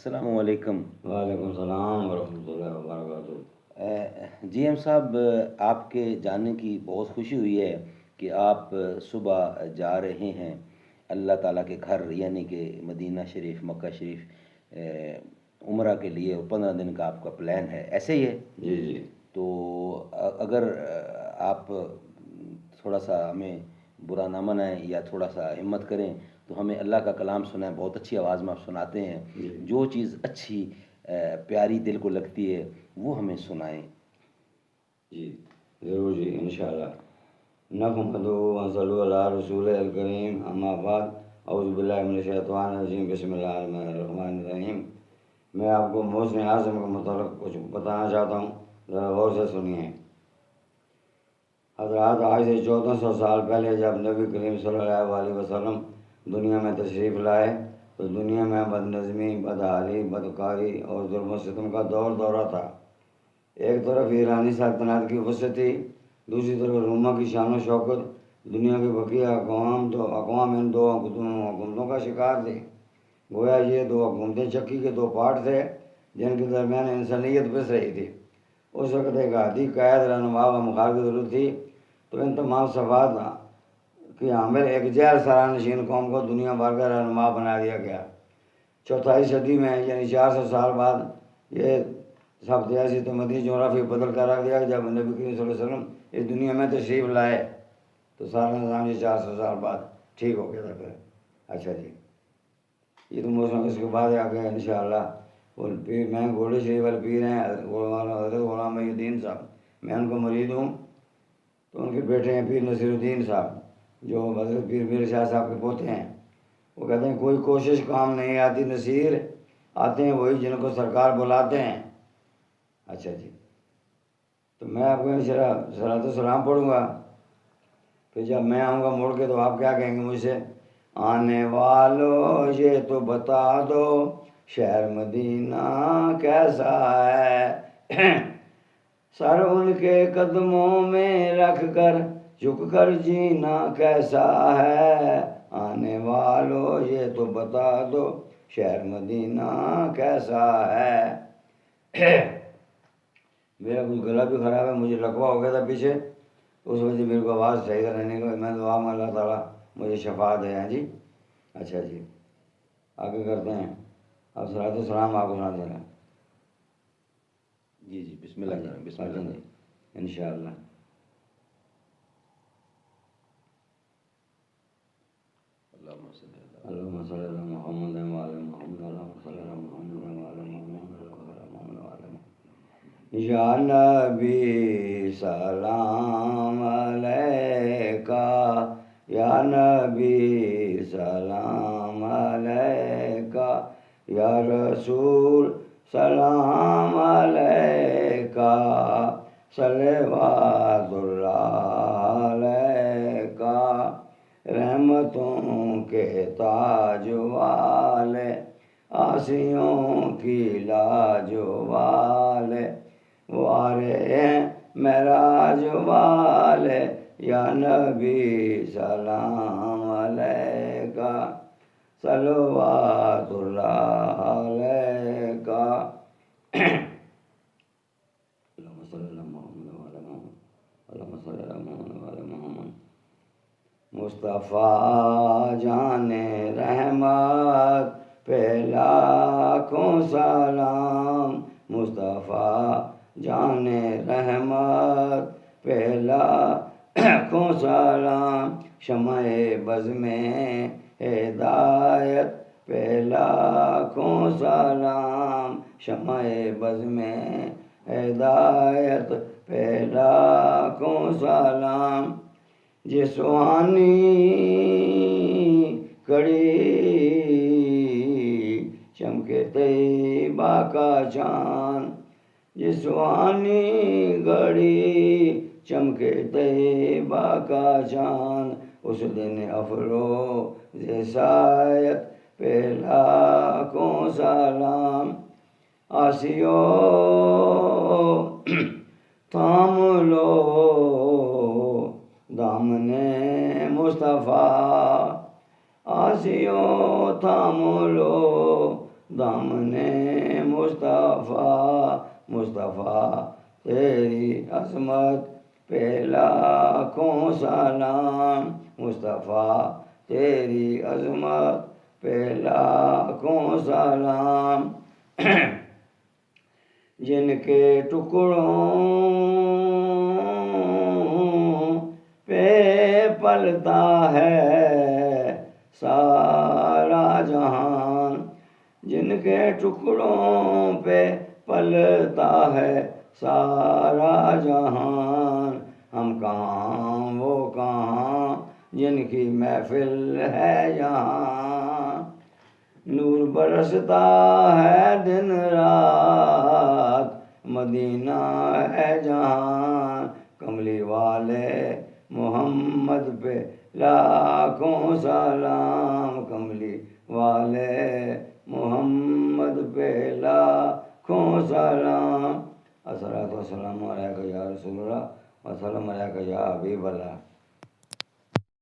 السلام علیکم۔ وعلیکم السلام ورحمۃ اللہ وبرکاتہ۔ جی ایم صاحب، آپ کے جاننے کی بہت خوشی ہوئی ہے کہ آپ صبح جا رہے ہیں اللہ تعالیٰ کے گھر، یعنی کہ مدینہ شریف، مکہ شریف عمرہ کے لیے، 15 دن کا آپ کا پلان ہے، ایسے ہی ہے؟ جی جی۔ تو اگر آپ تھوڑا سا ہمیں برا نہ منائیں یا تھوڑا سا ہمت کریں تو ہمیں اللہ کا کلام سنائیں، بہت اچھی آواز میں آپ سناتے ہیں، جو چیز اچھی پیاری دل کو لگتی ہے وہ ہمیں سنائیں۔ جی ضرور جی، انشاءاللہ۔ نحمدہ ونصلی علی رسول الکریم، اما بعد، اعوذ باللہ من الشیطان الرجیم، بسم اللہ الرحمن الرحیم۔ میں آپ کو محسن اعظم کے متعلق کچھ بتانا چاہتا ہوں، ذرا غور سے سنیے۔ حضرات، آج سے 1400 سال پہلے جب نبی کریم صلی اللہ علیہ وسلم دنیا میں تشریف لائے تو دنیا میں بد نظمی، بدحالی، بدکاری اور ظلم و ستم کا دورہ تھا۔ ایک طرف ایرانی سلطنت کی وسعت تھی، دوسری طرف روما کی شان و شوکت۔ دنیا کی بقیہ اقوام ان دو حکومتوں کا شکار تھی۔ گویا یہ دو حکومتیں چکی کے دو پارٹ تھے جن کے درمیان انسانیت پس رہی تھی۔ اس وقت ایک عادی قائد، رہنما و مخالف کی ضرورت تھی، تو ان تمام صفات کی حامل ایک جہل سرانشین قوم کو دنیا بھر کا رہنما بنا دیا گیا۔ چوتھائی صدی میں، یعنی 400 سال بعد، یہ سب سیاسی تمدنی جغرافی بدل کر رکھ دیا کہ جب نبی کریم صلی اللہ علیہ وسلم اس دنیا میں تشریف لائے تو سارا نظام یہ 400 سال بعد ٹھیک ہو گیا تھا پھر۔ اچھا جی، یہ تو موسم اس کے بعد آ گیا انشاءاللہ۔ وہ پیر، میں گولڈی شریف والے پیر ہیں حضرت غلام محی الدین صاحب، میں ان کو مرید ہوں، تو ان کے بیٹے ہیں پیر نصیر الدین صاحب، جو حضرت پیر میر شاہ صاحب کے پوتے ہیں۔ وہ کہتے ہیں کوئی کوشش کام نہیں آتی نصیر، آتے ہیں وہی جن کو سرکار بلاتے ہیں۔ اچھا جی، تو میں آپ کو صلاۃ السلام پڑھوں گا، پھر جب میں آؤں گا مڑ کے تو آپ کیا کہیں گے مجھ سے؟ آنے والو یہ تو بتا دو شہر مدینہ کیسا ہے، سر ان کے قدموں میں رکھ کر جھک کر جینا کیسا ہے، آنے والو یہ تو بتا دو شہر مدینہ کیسا ہے۔ میرا کچھ گلا بھی خراب ہے، مجھے لقوہ ہو گیا تھا پیچھے، تو اس وجہ سے میرے کو آواز صحیح رہنے کا میں دعا میں اللہ تعالیٰ مجھے شفا دے ہیں جی۔ اچھا جی، آگے کرتے ہیں۔ اب صلاۃ السلام آپ کو سنا دے رہے ہیں۔ جی جی، بسم اللہ کریں، بسم اللہ کریں انشاءاللہ۔ اللہم صلی علی محمد وعلی محمد، اللہم صلی علی محمد وعلی محمد۔ یا نبی سلام علیکہ، یا نبی سلام علیکہ، یا رسول سلام علیکہ، صلوات اللہ علیکہ، رحمتوں کے تاج والے، آسیوں کی لاج والے، وارے معراج والے، یا نبی سلام علیکہ، صلوات اللہ علیکہ۔ اللہم صلی علی محمد وعلی محمد، اللہم صلی علی محمد وعلی محمد۔ مصطفیٰ جان رحمت پہ لاکھوں سلام، مصطفیٰ جان رحمت پہ لاکھوں سلام، شمع بز میں ہدایت پہ لاکھوں سلام، شمع بز میں ہدایت پہ لاکھوں سلام، جسوانی کڑی چمکے طیبہ کا چاند، جسوانی گھڑی چمکے طیبہ کا چاند، اس دن افروز سایت پہ لاکھوں سلام، آسیو تھام لو دامن مصطفیٰ، آسیو تھام لو دامن مصطفیٰ مصطفیٰ تیری عظمت پہ لاکھوں سلام مصطفیٰ تیری عظمت پہ لاکھوں سلام جن کے ٹکڑوں پہ پلتا ہے سارا جہان جن کے ٹکڑوں پہ پلتا ہے سارا جہان ہم کہاں وہ کہاں جن کی محفل ہے یہاں نور برستا ہے دن رات مدینہ ہے جہاں کملی والے محمد پہ لاکھوں سلام کملی والے محمد پہ لاکھوں سلام الصلاۃ والسلام علیک یا رسول اللہ وسلم علیک یا حبیب اللہ